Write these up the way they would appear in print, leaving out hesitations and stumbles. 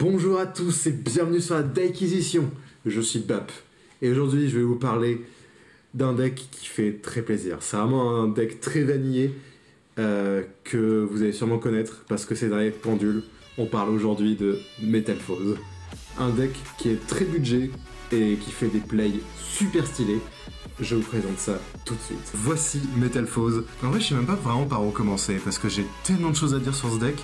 Bonjour à tous et bienvenue sur la Deckquisition. Je suis Bap et aujourd'hui je vais vous parler d'un deck qui fait très plaisir. C'est vraiment un deck très vanillé que vous allez sûrement connaître parce que c'est un deck pendule. On parle aujourd'hui de Metalfoes. Un deck qui est très budget et qui fait des plays super stylés. Je vous présente ça tout de suite. Voici Metalfoes. En vrai je sais même pas vraiment par où commencer parce que j'ai tellement de choses à dire sur ce deck.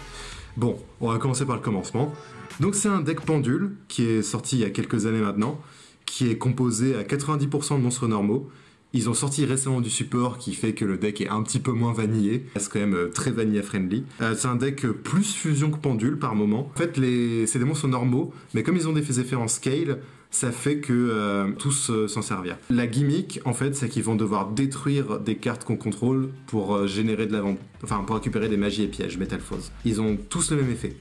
Bon, on va commencer par le commencement. Donc c'est un deck pendule qui est sorti il y a quelques années maintenant, qui est composé à 90% de monstres normaux. Ils ont sorti récemment du support qui fait que le deck est un petit peu moins vanillé. C'est quand même très vanilla friendly. C'est un deck plus fusion que pendule par moment. En fait, c'est des monstres normaux, mais comme ils ont des effets en scale, ça fait que tous s'en servir. La gimmick, en fait, c'est qu'ils vont devoir détruire des cartes qu'on contrôle pour générer de pour récupérer des magies et pièges, Metalfoes. Ils ont tous le même effet.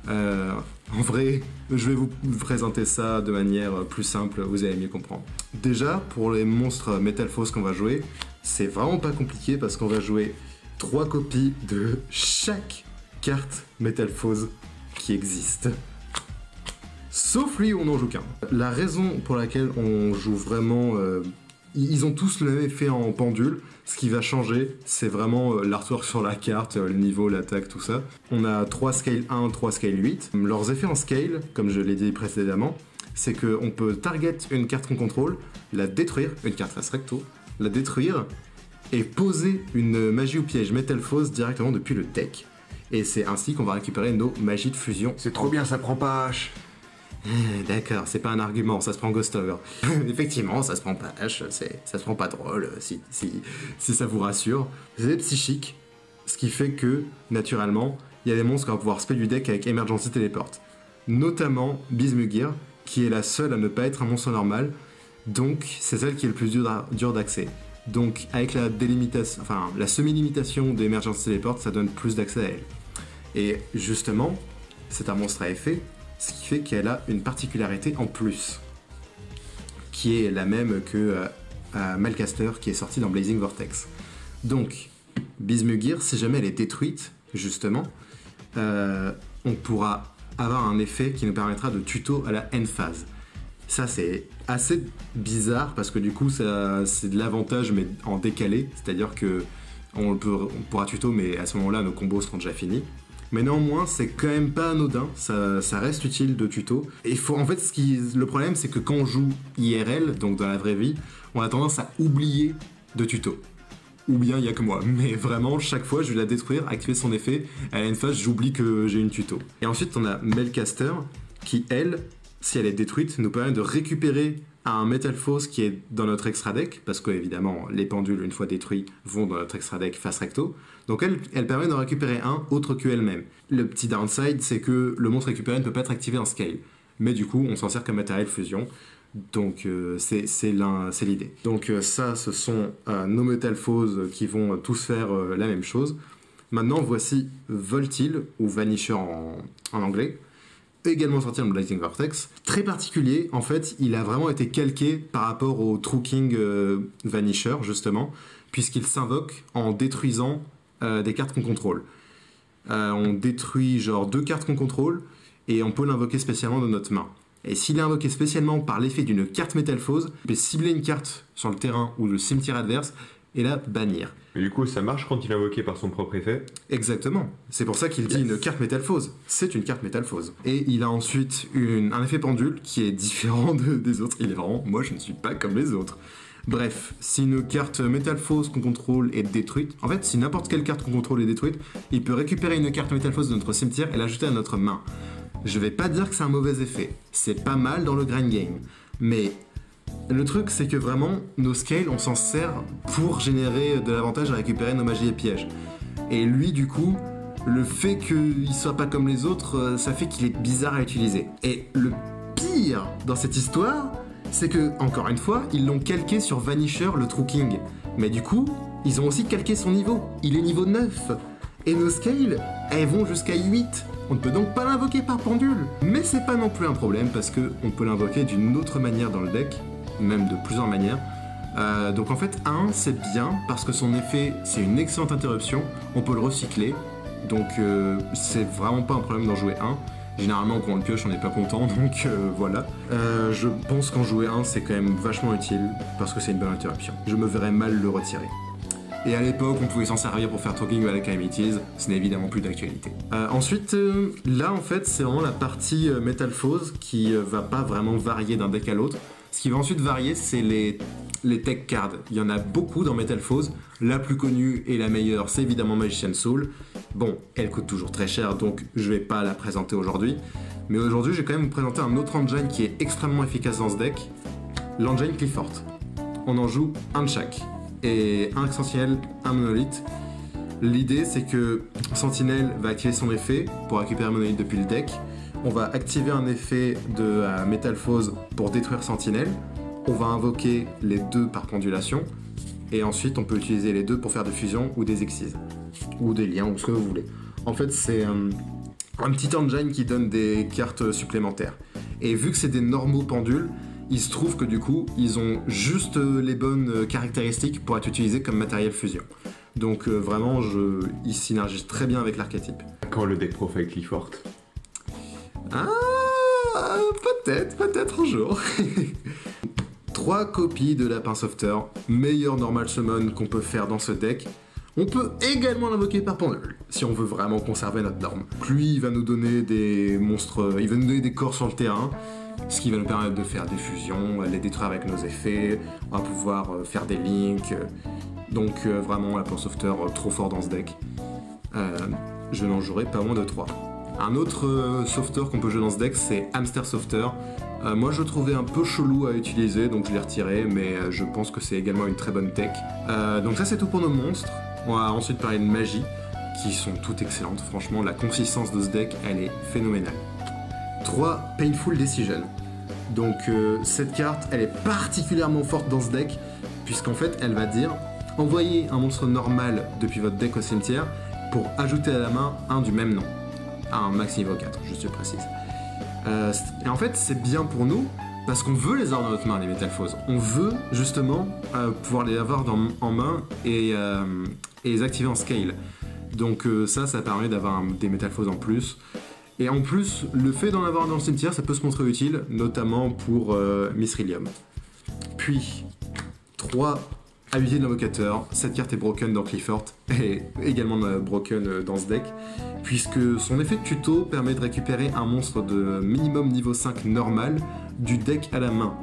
En vrai, je vais vous présenter ça de manière plus simple, vous allez mieux comprendre. Déjà, pour les monstres Metalfoes qu'on va jouer, c'est vraiment pas compliqué parce qu'on va jouer 3 copies de chaque carte Metalfoes qui existe. Sauf lui, on n'en joue qu'un. La raison pour laquelle on joue vraiment... ils ont tous le même effet en pendule. Ce qui va changer, c'est vraiment l'artwork sur la carte, le niveau, l'attaque, tout ça. On a 3 scale 1, 3 scale 8. Leurs effets en scale, comme je l'ai dit précédemment, c'est qu'on peut target une carte qu'on contrôle, la détruire, une carte face recto, la détruire, et poser une magie ou piège Metalfoes directement depuis le deck. Et c'est ainsi qu'on va récupérer nos magies de fusion. C'est trop bien, ça prend pas H. D'accord, c'est pas un argument, ça se prend Ghostover. Effectivement, ça se prend pas H, ça se prend pas drôle, si ça vous rassure. C'est psychique, ce qui fait que, naturellement, il y a des monstres qu'on va pouvoir spell du deck avec Emergency Teleport. Notamment Bismugear, qui est la seule à ne pas être un monstre normal, donc c'est celle qui est le plus dur d'accès. Donc avec la délimitation, la semi-limitation d'Emergency Teleport, ça donne plus d'accès à elle. Et justement, c'est un monstre à effet, ce qui fait qu'elle a une particularité en plus, qui est la même que Malcaster qui est sorti dans Blazing Vortex. Donc, Bismugear, si jamais elle est détruite, justement, on pourra avoir un effet qui nous permettra de tuto à la end phase. Ça, c'est assez bizarre parce que du coup, c'est de l'avantage mais en décalé, c'est-à-dire que on pourra tuto, mais à ce moment-là, nos combos seront déjà finis. Mais néanmoins, c'est quand même pas anodin, ça reste utile de tuto. Et en fait, le problème, c'est que quand on joue IRL, donc dans la vraie vie, on a tendance à oublier de tuto. Ou bien il y a que moi, mais vraiment, chaque fois, je vais la détruire, activer son effet, à la phase, j'oublie que j'ai une tuto. Et ensuite, on a Malcaster, qui, elle, si elle est détruite, nous permet de récupérer un Metalfoes qui est dans notre extra deck, parce que évidemment les pendules une fois détruits vont dans notre extra deck face recto, donc elle permet d'en récupérer un autre que elle-même. Le petit downside, c'est que le monstre récupéré ne peut pas être activé en scale, mais du coup on s'en sert comme matériel fusion, donc c'est l'idée. Donc ça, ce sont nos Metalfoes qui vont tous faire la même chose. Maintenant voici Voltil, ou Vanisher en anglais, également sorti dans Blazing Vortex. Très particulier, en fait, il a vraiment été calqué par rapport au True King Vanisher, justement, puisqu'il s'invoque en détruisant des cartes qu'on contrôle. On détruit genre 2 cartes qu'on contrôle, et on peut l'invoquer spécialement de notre main. Et s'il est invoqué spécialement par l'effet d'une carte Metalfoes, il peut cibler une carte sur le terrain ou le cimetière adverse, et la bannir. Et du coup, ça marche quand il est invoqué par son propre effet? Exactement. C'est pour ça qu'il dit une carte Metalfoes. C'est une carte Metalfoes. Et il a ensuite un effet pendule qui est différent des autres. Il est vraiment, moi je ne suis pas comme les autres. Bref, si une carte Metalfoes qu'on contrôle est détruite, en fait, si n'importe quelle carte qu'on contrôle est détruite, il peut récupérer une carte Metalfoes de notre cimetière et l'ajouter à notre main. Je vais pas dire que c'est un mauvais effet. C'est pas mal dans le grind game. Mais le truc, c'est que vraiment, nos scales, on s'en sert pour générer de l'avantage à récupérer nos magies et pièges. Et lui, du coup, le fait qu'il soit pas comme les autres, ça fait qu'il est bizarre à utiliser. Et le pire dans cette histoire, c'est que, encore une fois, ils l'ont calqué sur Vanisher, le True King. Mais du coup, ils ont aussi calqué son niveau. Il est niveau 9. Et nos scales, elles vont jusqu'à 8. On ne peut donc pas l'invoquer par pendule. Mais c'est pas non plus un problème parce qu'on peut l'invoquer d'une autre manière dans le deck, même de plusieurs manières. Donc en fait, 1 c'est bien parce que son effet c'est une excellente interruption, on peut le recycler, donc c'est vraiment pas un problème d'en jouer un. Généralement quand on le pioche on n'est pas content, donc voilà. Je pense qu'en jouer un c'est quand même vachement utile, parce que c'est une bonne interruption. Je me verrais mal le retirer. Et à l'époque, on pouvait s'en servir pour faire Talking About Calamities, ce n'est évidemment plus d'actualité. Ensuite, là en fait, c'est vraiment la partie Metal Foes qui va pas vraiment varier d'un deck à l'autre. Ce qui va ensuite varier, c'est les tech cards. Il y en a beaucoup dans Metal Foes. La plus connue et la meilleure, c'est évidemment Magician's Soul. Bon, elle coûte toujours très cher, donc je vais pas la présenter aujourd'hui. Mais aujourd'hui, je vais quand même vous présenter un autre engine qui est extrêmement efficace dans ce deck, l'engine Qliphort. On en joue un de chaque. Et un Sentinelle, un Monolith. L'idée c'est que Sentinelle va activer son effet pour récupérer Monolith depuis le deck. On va activer un effet de Metal Foes pour détruire Sentinelle. On va invoquer les deux par pendulation. Et ensuite on peut utiliser les deux pour faire des fusions ou des excises. Ou des liens ou ce que vous voulez. En fait c'est un petit engine qui donne des cartes supplémentaires. Et vu que c'est des normaux pendules, il se trouve que du coup, ils ont juste les bonnes caractéristiques pour être utilisés comme matériel fusion. Donc vraiment, ils synergisent très bien avec l'archétype. Quand le deck profile Qliphort? Peut-être un jour. 3 copies de Lapin Softer, meilleur normal summon qu'on peut faire dans ce deck. On peut également l'invoquer par pendule, si on veut vraiment conserver notre norme. Lui, il va nous donner des monstres, il va nous donner des corps sur le terrain, ce qui va nous permettre de faire des fusions, les détruire avec nos effets, on va pouvoir faire des links. Donc vraiment, Lapin Softer trop fort dans ce deck. Je n'en jouerai pas moins de 3. Un autre softer qu'on peut jouer dans ce deck, c'est Hamster Softer. Moi je le trouvais un peu chelou à utiliser, donc je l'ai retiré, mais je pense que c'est également une très bonne tech. Donc ça c'est tout pour nos monstres. On va ensuite parler de magie, qui sont toutes excellentes. Franchement, la consistance de ce deck, elle est phénoménale. 3 Painful Decision. Donc cette carte, elle est particulièrement forte dans ce deck, puisqu'en fait, elle va dire envoyez un monstre normal depuis votre deck au cimetière pour ajouter à la main un du même nom. Un max niveau 4, je précise. Et en fait, c'est bien pour nous, parce qu'on veut les avoir dans notre main, les Metal Foes. On veut justement pouvoir les avoir en main et les activer en scale. Donc ça permet d'avoir des Metal Foes en plus. Et en plus, le fait d'en avoir dans le cimetière, ça peut se montrer utile, notamment pour Mistrillium. Puis, 3 Habitué de l'invocateur. Cette carte est broken dans Qliphort, et également broken dans ce deck, puisque son effet de tuto permet de récupérer un monstre de minimum niveau 5 normal du deck à la main.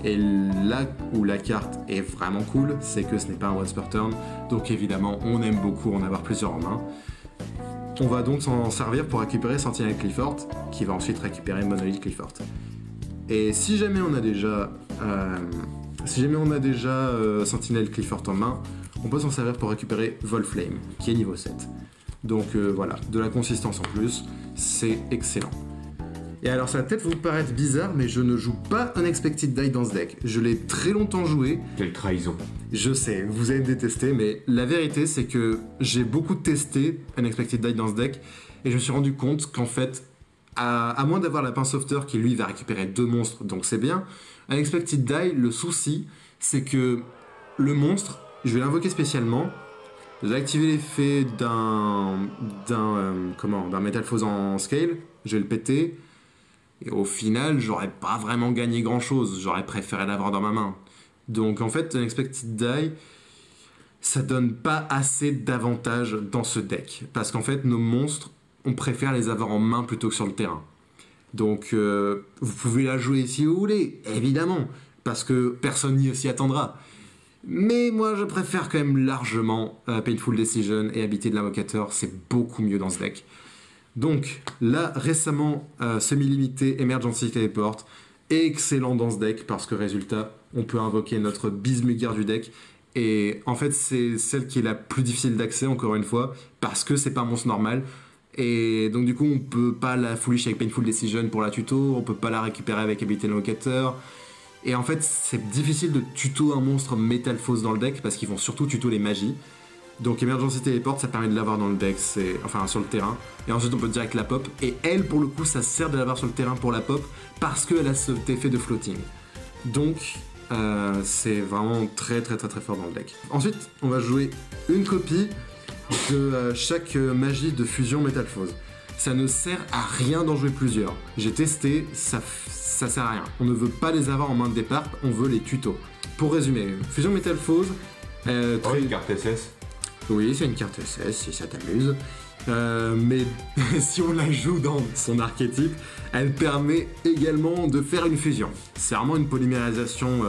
Et là où la carte est vraiment cool, c'est que ce n'est pas un once per turn, donc évidemment on aime beaucoup en avoir plusieurs en main. On va donc s'en servir pour récupérer Sentinelle Qliphort, qui va ensuite récupérer Monolith Qliphort. Et si jamais on a déjà Sentinelle Qliphort en main, on peut s'en servir pour récupérer Volflame, qui est niveau 7. Donc voilà, de la consistance en plus, c'est excellent. Et alors ça va peut-être vous paraître bizarre, mais je ne joue pas Unexpected Die dans ce deck. Je l'ai très longtemps joué. Quelle trahison. Je sais, vous allez me détester, mais la vérité c'est que j'ai beaucoup testé Unexpected Die dans ce deck, et je me suis rendu compte qu'en fait, à moins d'avoir Lapin Softer qui lui va récupérer 2 monstres, donc c'est bien, Unexpected Die, le souci, c'est que le monstre, je vais l'invoquer spécialement, je vais activer l'effet d'un Metal Foes en scale, je vais le péter, et au final, j'aurais pas vraiment gagné grand chose, j'aurais préféré l'avoir dans ma main. Donc en fait, Unexpected Die, ça donne pas assez d'avantages dans ce deck, parce qu'en fait, nos monstres, on préfère les avoir en main plutôt que sur le terrain. Donc vous pouvez la jouer si vous voulez, évidemment, parce que personne n'y s'y attendra. Mais moi je préfère quand même largement Painful Decision et Habitué de l'invocateur, c'est beaucoup mieux dans ce deck. Donc là récemment, semi-limité Emergency Teleport, excellent dans ce deck parce que résultat, on peut invoquer notre Bismugar du deck. Et en fait c'est celle qui est la plus difficile d'accès encore une fois, parce que c'est pas un monstre normal. Et donc du coup on peut pas la foolish avec Painful Decision pour la tuto, on peut pas la récupérer avec Habitué de l'invocateur. Et en fait c'est difficile de tuto un monstre Metal Foes dans le deck parce qu'ils vont surtout tuto les magies. Donc Emergency Teleport ça permet de l'avoir dans le deck, enfin sur le terrain. Et ensuite on peut direct la pop. Et elle pour le coup ça sert de l'avoir sur le terrain pour la pop parce qu'elle a cet effet de floating. Donc c'est vraiment très fort dans le deck. Ensuite on va jouer une copie de chaque magie de fusion Metal Foes. ça ne sert à rien d'en jouer plusieurs. J'ai testé, ça sert à rien. On ne veut pas les avoir en main de départ, on veut les tutos. Pour résumer, Fusion Metalfoes... Une carte SS. Oui, c'est une carte SS, si ça t'amuse. Mais si on la joue dans son archétype, elle permet également de faire une fusion. C'est vraiment une polymérisation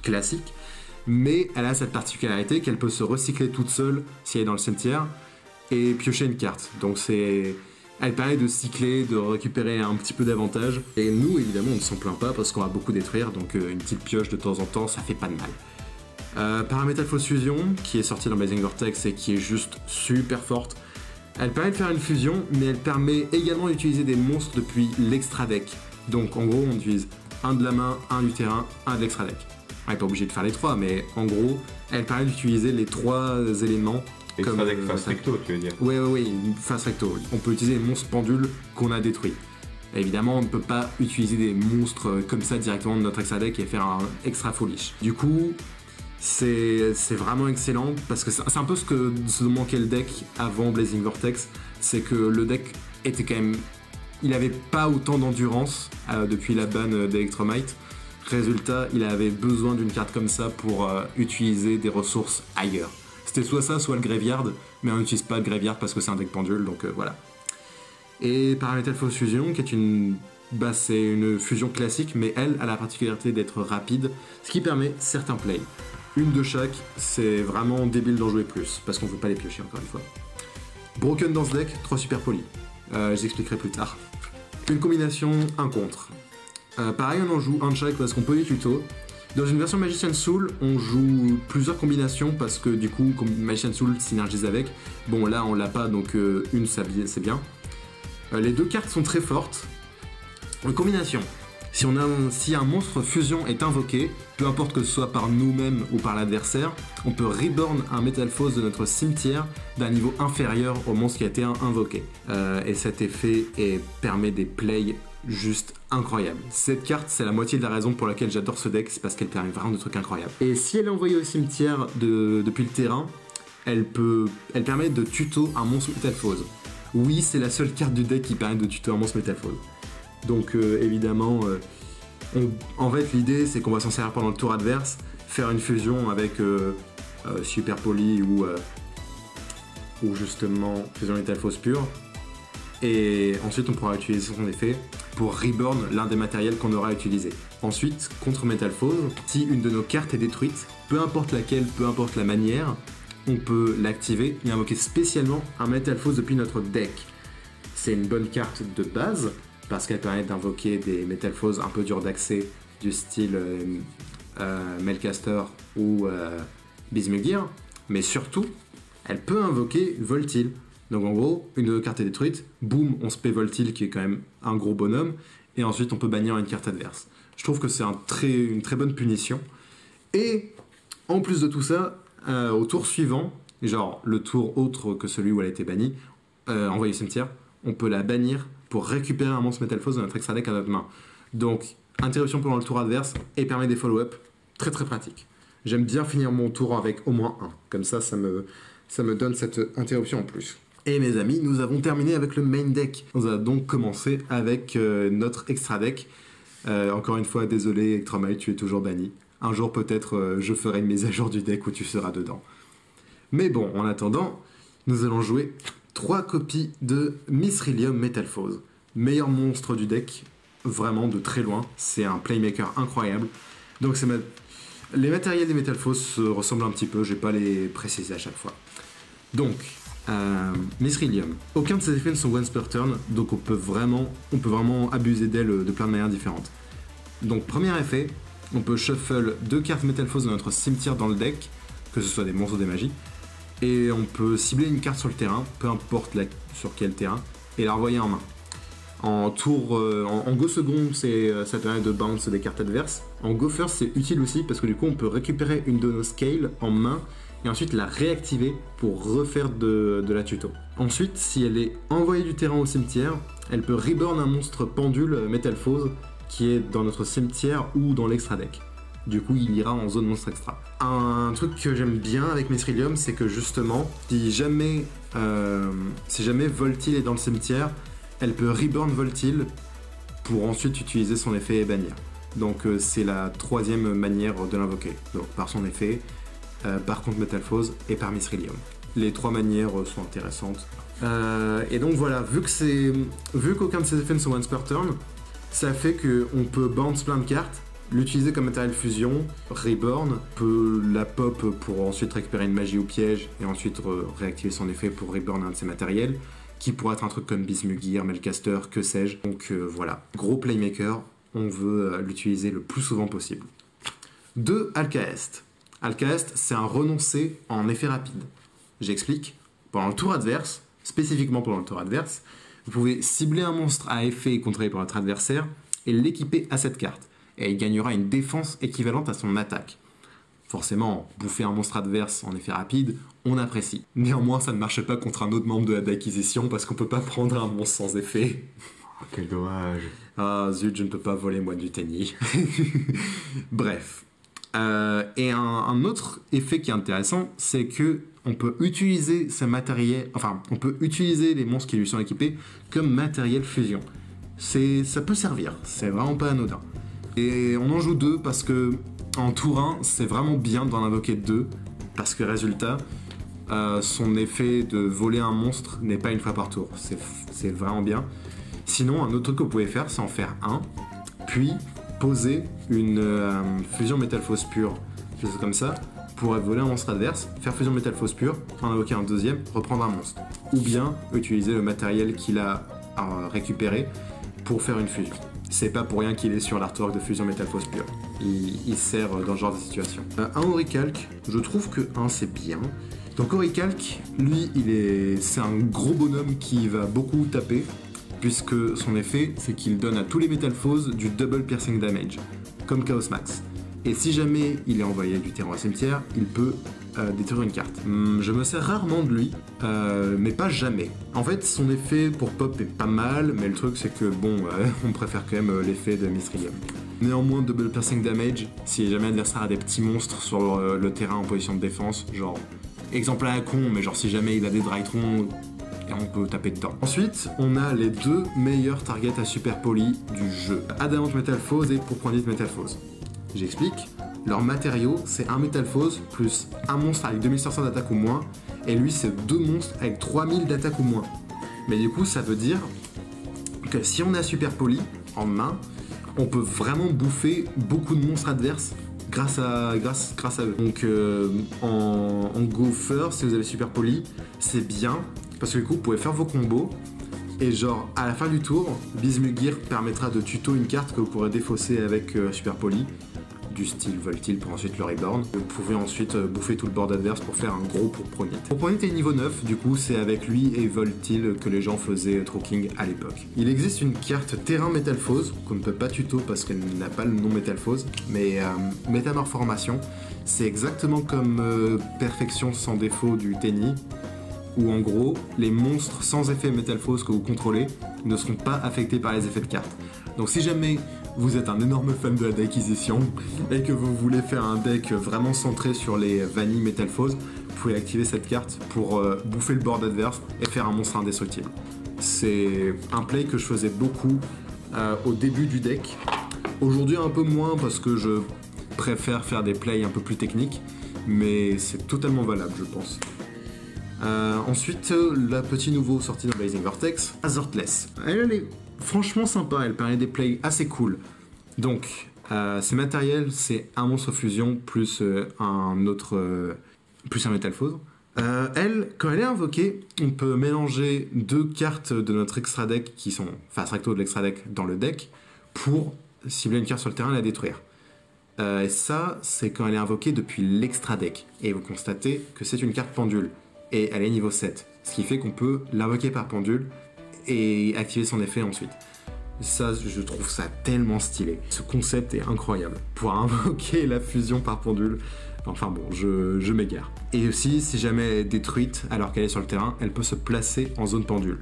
classique, mais elle a cette particularité qu'elle peut se recycler toute seule si elle est dans le cimetière et piocher une carte. Donc elle permet de cycler, de récupérer un petit peu d'avantage. Et nous, évidemment, on ne s'en plaint pas parce qu'on va beaucoup détruire, donc une petite pioche de temps en temps, ça fait pas de mal. Parametalphos Fusion, qui est sortie dans Blazing Vortex et qui est juste super forte. Elle permet de faire une fusion, mais elle permet également d'utiliser des monstres depuis l'extra deck. Donc en gros, on utilise un de la main, un du terrain, un de l'extra deck. On n'est pas obligé de faire les trois, mais en gros, elle permet d'utiliser les trois éléments. Extra deck face recto, tu veux dire? Oui, face recto. On peut utiliser les monstres pendules qu'on a détruits. Évidemment, on ne peut pas utiliser des monstres comme ça directement de notre extra deck et faire un extra foolish. Du coup, c'est vraiment excellent parce que c'est un peu ce dont manquait le deck avant Blazing Vortex, c'est que le deck était quand même, il avait pas autant d'endurance depuis la ban d'Electromite. Résultat, il avait besoin d'une carte comme ça pour utiliser des ressources ailleurs. C'était soit ça, soit le Graveyard, mais on n'utilise pas le Graveyard parce que c'est un deck pendule, donc voilà. Et Parametalphos Fusion, qui est c'est une fusion classique, mais elle a la particularité d'être rapide, ce qui permet certains plays. Une de chaque, c'est vraiment débile d'en jouer plus, parce qu'on ne veut pas les piocher encore une fois. Broken dans ce deck, 3 super polis. J'expliquerai plus tard. Une combinaison, un contre. Pareil, on en joue un de chaque parce qu'on peut les tutos. Dans une version Magician Soul, on joue plusieurs combinations parce que du coup, Magician Soul synergise avec. Bon, là, on l'a pas, donc une, c'est bien. Les deux cartes sont très fortes. En combination, si un monstre fusion est invoqué, peu importe que ce soit par nous-mêmes ou par l'adversaire, on peut reborn un Metalfoes de notre cimetière d'un niveau inférieur au monstre qui a été invoqué. Et cet effet permet des plays juste incroyables. Cette carte, c'est la moitié de la raison pour laquelle j'adore ce deck, c'est parce qu'elle permet vraiment de trucs incroyables. Et si elle est envoyée au cimetière depuis le terrain, elle permet de tuto un monstre Metalfoes. Oui, c'est la seule carte du deck qui permet de tuto un monstre Metalfoes. Donc évidemment, en fait l'idée c'est qu'on va s'en servir pendant le tour adverse, faire une fusion avec Super Poly ou justement Fusion Metalfoes pure, et ensuite on pourra utiliser son effet pour reborn l'un des matériels qu'on aura utilisé. Ensuite, contre Metalfoes, si une de nos cartes est détruite, peu importe laquelle, peu importe la manière, on peut l'activer et invoquer spécialement un Metalfoes depuis notre deck. C'est une bonne carte de base, parce qu'elle permet d'invoquer des Metalfoes un peu durs d'accès, du style Melcaster ou Bismugear, mais surtout, elle peut invoquer Voltil. Donc en gros, une de nos cartes est détruite, boum, on se paie Voltil qui est quand même un gros bonhomme, et ensuite on peut bannir une carte adverse. Je trouve que c'est une très bonne punition. Et en plus de tout ça, au tour suivant, genre le tour autre que celui où elle a été bannie, envoyée au cimetière, on peut la bannir pour récupérer un monstre Metalfoes de notre extra deck à notre main. Donc, interruption pendant le tour adverse et permet des follow-up. Très très pratique. J'aime bien finir mon tour avec au moins un. Comme ça me donne cette interruption en plus. Et mes amis, nous avons terminé avec le main deck. On va donc commencer avec notre extra deck. Encore une fois, désolé Electromite, tu es toujours banni. Un jour peut-être je ferai une mise à jour du deck où tu seras dedans. Mais bon, en attendant, nous allons jouer 3 copies de Mithrilium Metalfoes. Meilleur monstre du deck, vraiment de très loin. C'est un playmaker incroyable. Donc les matériels des Metalfoes se ressemblent un petit peu, je vais pas les préciser à chaque fois. Donc, Mithrilium. Aucun de ses effets ne sont once per turn, donc on peut vraiment abuser d'elle de plein de manières différentes. Donc, premier effet, on peut shuffle 2 cartes Metalfoes de notre cimetière dans le deck, que ce soit des monstres ou des magies. Et on peut cibler une carte sur le terrain, peu importe sur quel terrain, et la renvoyer en main. En go second, ça permet de bounce des cartes adverses. En go first, c'est utile aussi parce que du coup, on peut récupérer une de nos scales en main et ensuite la réactiver pour refaire de la tuto. Ensuite, si elle est envoyée du terrain au cimetière, elle peut reborn un monstre pendule Metalfoes qui est dans notre cimetière ou dans l'extra deck. Du coup, il ira en zone monstre extra. Un truc que j'aime bien avec Mithrilium, c'est que justement, si jamais Voltil est dans le cimetière, elle peut Reborn Voltil pour ensuite utiliser son effet et bannir. Donc c'est la troisième manière de l'invoquer. Donc par son effet, par contre Metalphose et par Mistrillium. Les trois manières sont intéressantes. Et donc voilà, vu qu'aucun de ces effets ne sont once per turn, ça fait qu'on peut bounce plein de cartes, l'utiliser comme matériel fusion, Reborn, peut la pop pour ensuite récupérer une magie ou piège et ensuite réactiver son effet pour Reborn un de ses matériels, qui pourrait être un truc comme Bismugear, Melcaster, que sais-je. Donc voilà, gros playmaker, on veut l'utiliser le plus souvent possible. 2. Alcaest. Alcaest, c'est un renoncé en effet rapide. J'explique. Pendant le tour adverse, spécifiquement pendant le tour adverse, vous pouvez cibler un monstre à effet contrôlé par votre adversaire et l'équiper à cette carte. Et il gagnera une défense équivalente à son attaque. Forcément, bouffer un monstre adverse en effet rapide, on apprécie. Néanmoins, ça ne marche pas contre un autre membre de la d'acquisition parce qu'on peut pas prendre un monstre sans effet. Oh, quel dommage. Ah zut, je ne peux pas voler moi du tennis. Bref. Et un autre effet qui est intéressant, c'est que on peut utiliser ces matériels, enfin, on peut utiliser les monstres qui lui sont équipés comme matériel fusion. Ça peut servir, c'est vraiment pas anodin. Et on en joue 2 parce que en tour 1, c'est vraiment bien d'en invoquer 2 parce que résultat, son effet de voler un monstre n'est pas une fois par tour. C'est vraiment bien. Sinon, un autre truc que vous pouvez faire, c'est en faire un, puis poser une fusion Metalphose pure, quelque chose comme ça, pour voler un monstre adverse, faire fusion Metalphose pure, en invoquer un deuxième, reprendre un monstre. Ou bien utiliser le matériel qu'il a récupéré pour faire une fusion. C'est pas pour rien qu'il est sur l'artwork de fusion Metalphose pure. Il sert dans ce genre de situation. Un Orichalque, je trouve que un c'est bien. Donc Orichalque, lui, c'est un gros bonhomme qui va beaucoup taper, puisque son effet, c'est qu'il donne à tous les Metalphoses du double piercing damage, comme Chaos Max. Et si jamais il est envoyé du terrain au cimetière, il peut détruire une carte. Je me sers rarement de lui, mais pas jamais. En fait, son effet pour pop est pas mal, mais le truc c'est que bon, on préfère quand même l'effet de Mistrillium. Néanmoins, double piercing damage, si jamais l'adversaire a des petits monstres sur le terrain en position de défense, genre, exemple à la con, mais genre si jamais il a des Drytron, et on peut taper dedans. Ensuite, on a les 2 meilleurs targets à Super Poly du jeu. Adamant Metalphose et Pourpoint Metalphose. J'explique. Leur matériau, c'est un Metalphose plus un monstre avec 2500 d'attaque ou moins, et lui, c'est 2 monstres avec 3000 d'attaque ou moins. Mais du coup, ça veut dire que si on a Super Poly en main, on peut vraiment bouffer beaucoup de monstres adverses grâce à eux. Donc en go first, si vous avez Super Poly, c'est bien, parce que du coup, vous pouvez faire vos combos, et genre, à la fin du tour, Bismugear permettra de tuto une carte que vous pourrez défausser avec Super Poly, du style Voltil pour ensuite le Reborn. Vous pouvez ensuite bouffer tout le board adverse pour faire un gros Pourpoint. Pourpoint est niveau 9, du coup c'est avec lui et Voltil que les gens faisaient Troking à l'époque. Il existe une carte Terrain Metalphose, qu'on ne peut pas tuto parce qu'elle n'a pas le nom Metalphose, mais Métamorphormation, c'est exactement comme Perfection sans défaut du Tenny, où en gros, les monstres sans effet Metalphose que vous contrôlez ne seront pas affectés par les effets de carte. Donc si jamais vous êtes un énorme fan de la d'acquisition et que vous voulez faire un deck vraiment centré sur les vanilles Metalphose, vous pouvez activer cette carte pour bouffer le board adverse et faire un monstre indestructible. C'est un play que je faisais beaucoup au début du deck. Aujourd'hui un peu moins parce que je préfère faire des plays un peu plus techniques, mais c'est totalement valable je pense. Ensuite, la petite nouveau sortie dans Blazing Vortex, Azortless. Elle est franchement sympa, elle permet des plays assez cool. Donc, c'est matériel, c'est un monstre fusion plus un autre, plus un Metalphose. Elle, quand elle est invoquée, on peut mélanger 2 cartes de notre extra deck qui sont face recto de l'extra deck dans le deck pour cibler une carte sur le terrain et la détruire. Et ça, c'est quand elle est invoquée depuis l'extra deck. Et vous constatez que c'est une carte pendule. Et elle est niveau 7. Ce qui fait qu'on peut l'invoquer par pendule et activer son effet ensuite. Ça, je trouve ça tellement stylé. Ce concept est incroyable. Pour invoquer la fusion par pendule, enfin bon, je m'égare. Et aussi, si jamais elle est détruite alors qu'elle est sur le terrain, elle peut se placer en zone pendule.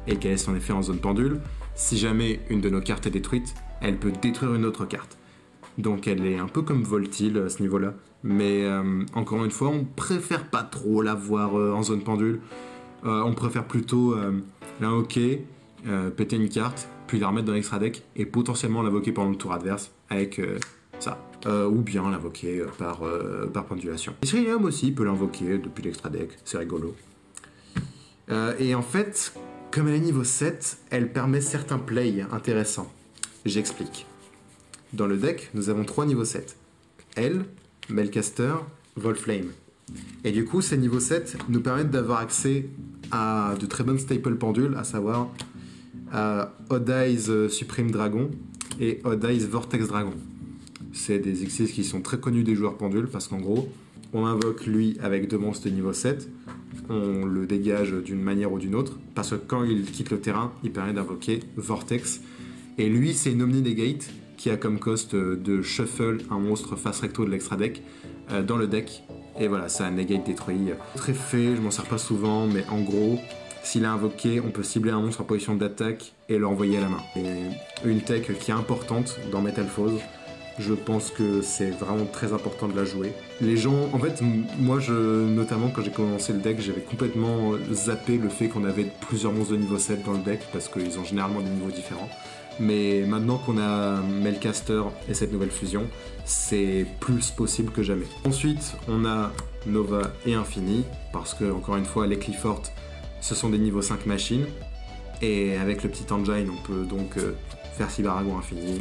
Et quel est son effet en zone pendule? Si jamais une de nos cartes est détruite, elle peut détruire une autre carte. Donc elle est un peu comme Voltil à ce niveau-là. Mais encore une fois, on préfère pas trop la voir en zone pendule. On préfère plutôt l'invoquer péter une carte, puis la remettre dans l'extra deck et potentiellement l'invoquer pendant le tour adverse avec ça. Ou bien l'invoquer par pendulation. Ethereum aussi peut l'invoquer depuis l'extra deck, c'est rigolo. Et en fait, comme elle est niveau 7, elle permet certains plays intéressants. J'explique. Dans le deck, nous avons 3 niveaux 7. Elle, Melcaster, Volflame. Et du coup, ces niveaux 7 nous permettent d'avoir accès à de très bonnes staples pendules, à savoir Odd Eyes Supreme Dragon et Odd Eyes Vortex Dragon. C'est des exils qui sont très connus des joueurs pendules parce qu'en gros, on invoque lui avec 2 monstres de niveau 7, on le dégage d'une manière ou d'une autre, parce que quand il quitte le terrain, il permet d'invoquer Vortex. Et lui, c'est une Omni Negate qui a comme cost de shuffle un monstre face recto de l'extra deck dans le deck. Et voilà, ça negate détruit. Très fait, je m'en sers pas souvent, mais en gros, s'il est invoqué, on peut cibler un monstre en position d'attaque et l'envoyer à la main. Et une tech qui est importante dans Metalfoes. Je pense que c'est vraiment très important de la jouer. Les gens, en fait, moi, notamment quand j'ai commencé le deck, j'avais complètement zappé le fait qu'on avait plusieurs monstres de niveau 7 dans le deck, parce qu'ils ont généralement des niveaux différents. Mais maintenant qu'on a Melcaster et cette nouvelle fusion, c'est plus possible que jamais. Ensuite, on a Nova et Infini, parce que, encore une fois, les Clifford, ce sont des niveaux 5 machines. Et avec le petit engine, on peut donc faire Cybaragon Infini.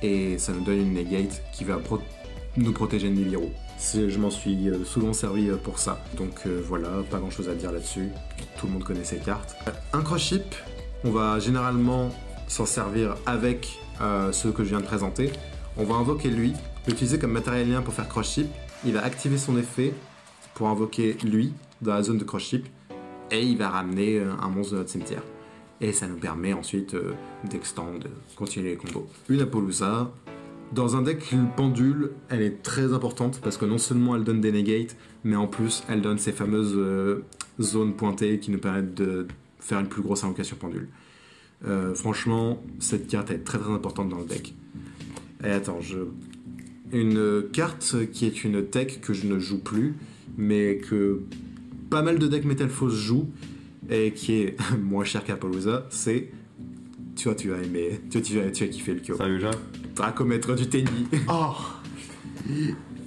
Et ça nous donne une negate qui va nous protéger de Nibiru. Je m'en suis souvent servi pour ça. Donc voilà, pas grand chose à dire là-dessus. Tout le monde connaît ces cartes. Un cross-ship, on va généralement s'en servir avec ceux que je viens de présenter. On va invoquer lui, l'utiliser comme matériel lien pour faire cross-ship. Il va activer son effet pour invoquer lui dans la zone de cross-ship. Et il va ramener un monstre de notre cimetière. Et ça nous permet ensuite d'extendre, de continuer les combos. Une Apollousa. Dans un deck pendule, elle est très importante parce que non seulement elle donne des negates, mais en plus elle donne ces fameuses zones pointées qui nous permettent de faire une plus grosse invocation pendule. Franchement, cette carte est très importante dans le deck. Et attends, une carte qui est une tech que je ne joue plus, mais que pas mal de decks Metalfoes jouent, et qui est moins cher qu'Apollousa, c'est... Tu vas aimer, tu vas kiffer le Kyo. Sérieux, Jacques ? Dracomètre du Tenny. Oh.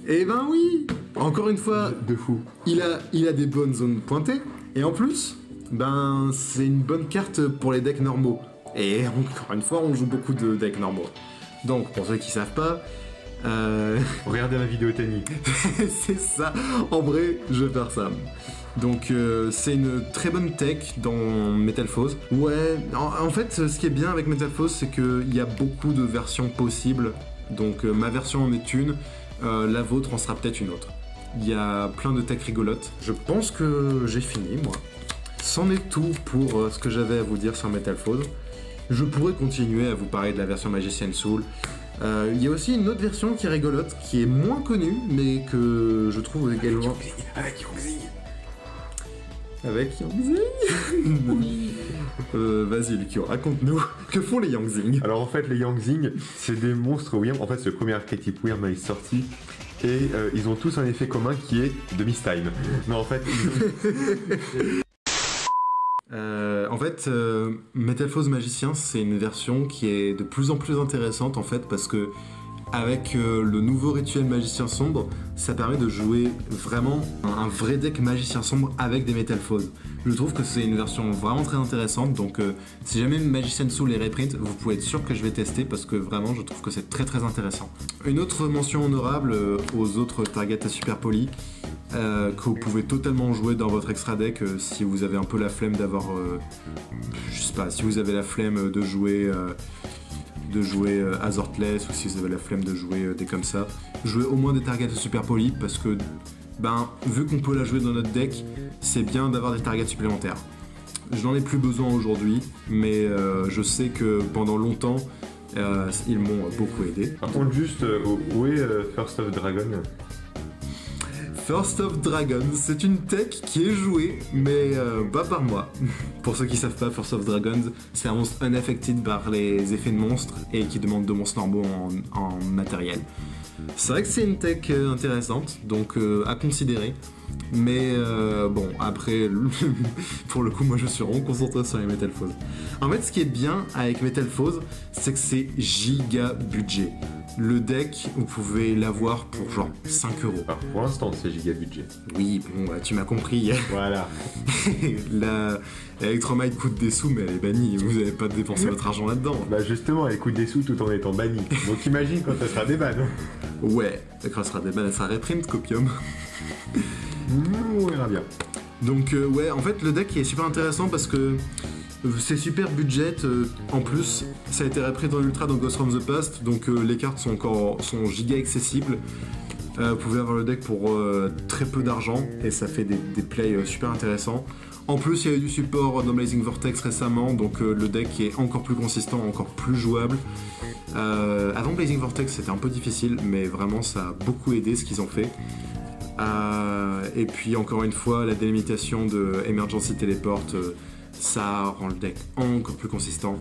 Eh ben oui. Encore une fois, de fou. Il a des bonnes zones pointées, et en plus, ben c'est une bonne carte pour les decks normaux. Et encore une fois, on joue beaucoup de decks normaux. Donc, pour ceux qui savent pas... Regardez la vidéo Tenny. C'est ça. En vrai, je vais faire ça. Donc c'est une très bonne tech dans Metalfoes. Ouais, en fait, ce qui est bien avec Metalfoes, c'est qu'il y a beaucoup de versions possibles. Donc ma version en est une, la vôtre en sera peut-être une autre. Il y a plein de tech rigolotes. Je pense que j'ai fini, moi. C'en est tout pour ce que j'avais à vous dire sur Metalfoes. Je pourrais continuer à vous parler de la version Magician Soul. Il y a aussi une autre version qui est rigolote, qui est moins connue, mais que je trouve également... Avec Yongzing. Avec Yangzing. Oui. Vas-y Lukio, raconte-nous, que font les Yangzing? Alors en fait les Yangzing, c'est des monstres Wyrm, en fait c'est le premier archétype Wyrm à être sorti, et ils ont tous un effet commun qui est de Mistime. Mais en fait... Metalfoes Magicien, c'est une version qui est de plus en plus intéressante en fait, parce que avec le nouveau rituel Magicien Sombre, ça permet de jouer vraiment un vrai deck Magicien Sombre avec des Metalfoes. Je trouve que c'est une version vraiment très intéressante, donc si jamais Magician Soul est reprint, vous pouvez être sûr que je vais tester parce que vraiment je trouve que c'est très intéressant. Une autre mention honorable aux autres targets super polis, que vous pouvez totalement jouer dans votre extra deck si vous avez un peu la flemme d'avoir... je sais pas, si vous avez la flemme de jouer Azortless, ou si vous avez la flemme de jouer des comme ça, jouez au moins des targets super polis parce que vu qu'on peut la jouer dans notre deck, c'est bien d'avoir des targets supplémentaires. Je n'en ai plus besoin aujourd'hui, mais je sais que pendant longtemps ils m'ont beaucoup aidé. Par contre juste, où est First of Dragon ? First of Dragon, c'est une tech qui est jouée, mais pas par moi. Pour ceux qui savent pas, First of Dragons, c'est un monstre unaffected par les effets de monstres et qui demande 2 monstres normaux en matériel. C'est vrai que c'est une tech intéressante, donc à considérer. Mais bon, après, pour le coup, moi je suis vraiment concentré sur les Metal Foes. En fait, ce qui est bien avec Metal Foes, c'est que c'est giga budget. Le deck, vous pouvez l'avoir pour genre 5 euros. Alors pour l'instant, c'est giga budget. Oui, bon, tu m'as compris. Voilà. La Electromite coûte des sous, mais elle est bannie. Vous n'allez pas dépenser votre argent là-dedans. Bah justement, elle coûte des sous tout en étant bannie. Donc imagine quand ça sera des bannes. Ouais, quand elle sera des bannes, elle sera reprint copium. On verra bien. Donc ouais, en fait, le deck est super intéressant parce que c'est super budget. En plus, ça a été repris dans l'Ultra dans Ghost from the Past, donc les cartes sont giga accessibles. Vous pouvez avoir le deck pour très peu d'argent et ça fait des plays super intéressants. En plus, il y a eu du support dans Blazing Vortex récemment, donc le deck est encore plus consistant, encore plus jouable. Avant Blazing Vortex, c'était un peu difficile, mais vraiment ça a beaucoup aidé ce qu'ils ont fait. Et puis encore une fois, la délimitation de Emergency Teleport, ça rend le deck encore plus consistant.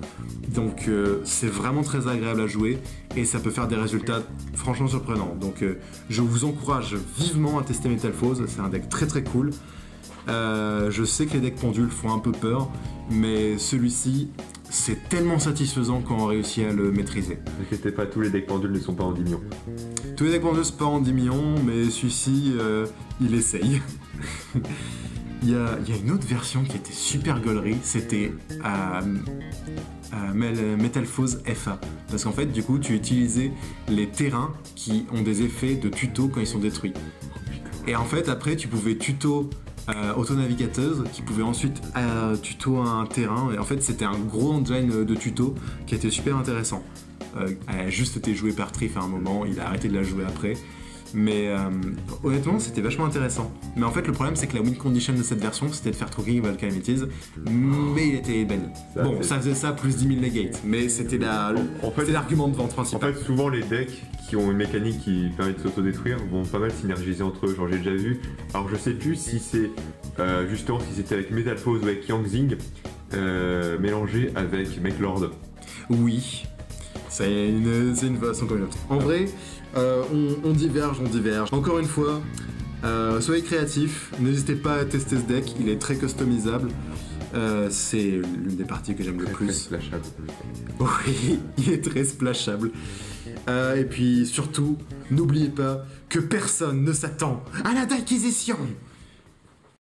Donc c'est vraiment très agréable à jouer et ça peut faire des résultats franchement surprenants. Donc je vous encourage vivement à tester Metal Foes, c'est un deck très très cool. Je sais que les decks pendules font un peu peur, mais celui-ci, c'est tellement satisfaisant quand on réussit à le maîtriser. Ne inquiétez pas, tous les decks pendules ne sont pas en 10 millions. Tous les decks pendules sont pas en 10 millions, mais celui-ci, il essaye. Il y a une autre version qui était super gaulerie, c'était Metal Foes FA. Parce qu'en fait, du coup, tu utilisais les terrains qui ont des effets de tuto quand ils sont détruits. Et en fait, après, tu pouvais tuto auto-navigateuse qui pouvait ensuite tuto un terrain. Et en fait, c'était un gros engine de tuto qui était super intéressant. Elle a juste été jouée par Triff à un moment, il a arrêté de la jouer après. Mais honnêtement, c'était vachement intéressant. Mais en fait, le problème, c'est que la win condition de cette version, c'était de faire Trocking Evil Calamities, mais il était banni. Bon, ça faisait ça plus 10 000 negate, mais c'était l'argument de vente principal. En fait, souvent, les decks qui ont une mécanique qui permet de s'autodétruire vont pas mal synergiser entre eux. Genre, j'ai déjà vu. Alors, je sais plus si c'est justement si c'était avec Metal Foes ou avec Yangzing mélangé avec Mechlord. Oui, c'est une façon comme une autre. En vrai. On diverge. Encore une fois, soyez créatifs, n'hésitez pas à tester ce deck, il est très customisable. C'est l'une des parties que j'aime le plus. Très splashable. Oui, il est très splashable. Et puis surtout, n'oubliez pas que personne ne s'attend à la Daikization.